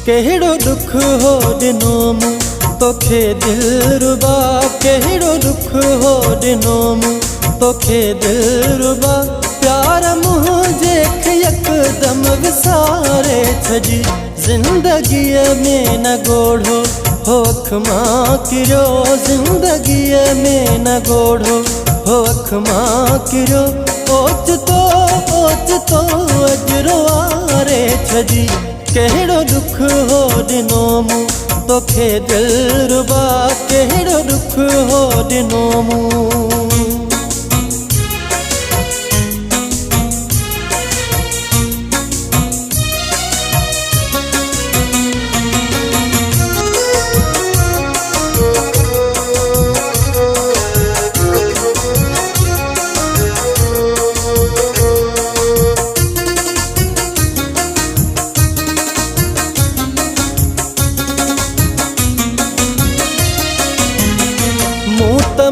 केहड़ो दुख हो दिनो मूं तोखे दिलरुबा, केहड़ो दुख हो दिनो मूं तोखे दिलरुबा। प्यार मुझे यकदम विसारे छजी, जिंदगीअ में न गोढ़ो हो अख मां किरियो, जिंदगीअ में न गोढ़ो हो अख मां किरियो। ओचितो अजरो आरे छजी, केहड़ो दुख हो दिनो मूं तोखे दिलरुबा, केहड़ो दुख हो दिनो मूं।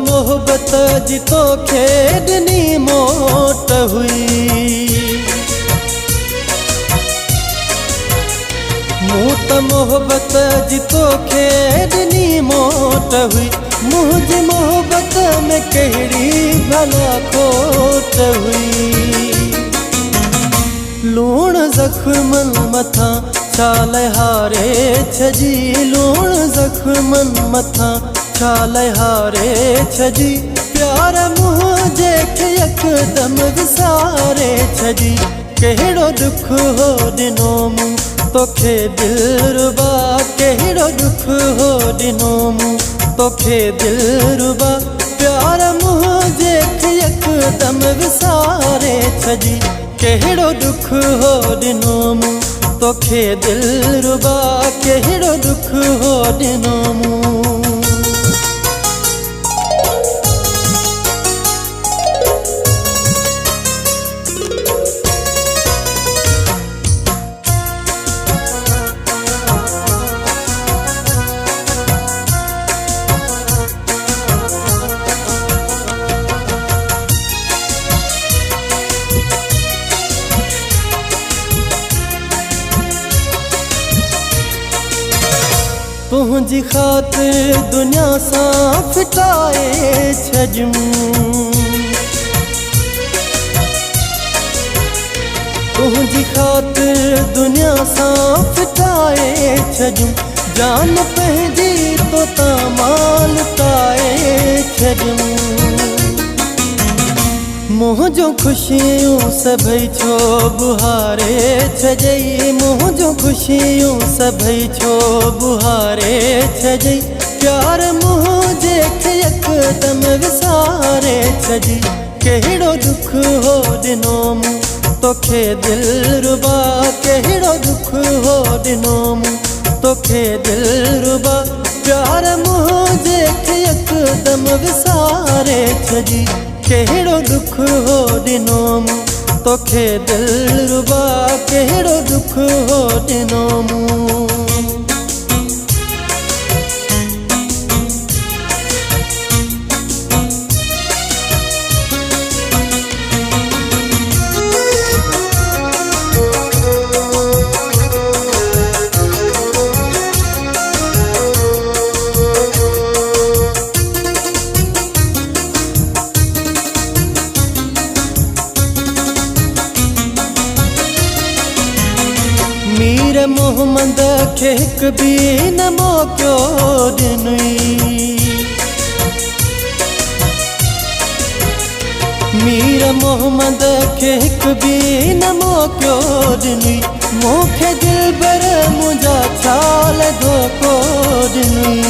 मोहब्बत जी तोखे ॾिनी मोट हुई, मूं त मोहब्बत जी तोखे ॾिनी मोट हुई। मुंहिंजी मोहब्बत में कहिड़ी भला खोट हुई। लूण ज़ख़्मनि मथां छाल हारे छजी, लूण ज़ख़्मनि मथां छाल हारे छजी। प्यार मुझे यकदम विसारे छजी, केहड़ो दुख हो दिनो मूं तोखे दिलरुबा, केहड़ो दुख हो दिनो मूं तोखे दिलरुबा। प्यार मुझे यकदम विसारे छजी, केहड़ो दुख हो दिनो मूं तोखे दिलरुबा, केहड़ो दुख हो दिनो मूं। तुझी खातिर दुनिया सां फिटाए छजूं, तुझी खातिर दुनिया सां फिटाए छजूं। जान पंहिंजी तो तां लुटाए छजूं। मुझो खुशियूं सभई छो बुहारे छजई, मुझो खुशियूं सभई छो बुहारे छजई। प्यार मुझे यकदम विसारे छजी, केहड़ो दुख हो दिनो मूं तोखे दिलरुबा, केहड़ो दुख हो दिनो मूं तोखे दिलरुबा। प्यार मुझे यकदम विसारे छजी, केहड़ो दुख हो दिनो मूं तोखे दिलरुबा, केहड़ो दुख हो दिनो मूं। मीर मोहम्मद खे हिक भी न मौक़ो ॾिनई, मीर मोहम्मद खे हिक भी न मौक़ो ॾिनई। मूंखे दिलबर मुंहिंजा छाल धोखो ॾिनई।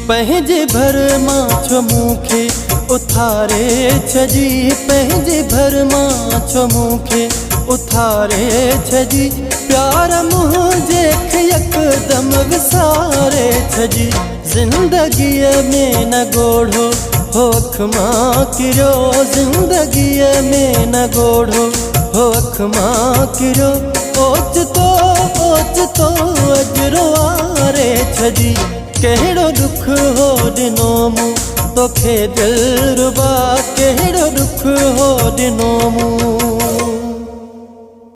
पंहिंजे भर मां छो मूंखे उथारे छजी, पंहिंजे भर मां छो मूंखे उथारे छजी। प्यार मुझे यकदम विसारे छजी, जिंदगीअ में न गोढ़ो हो अख मां किरियो, जिंदगीअ में न गोढ़ो हो अख मां किरियो। ओचितो अजरो आरे छजी, केहड़ो दुख हो दिनो मूं तोखे दिलरुबा, केहड़ो दुख हो दिनो मूं।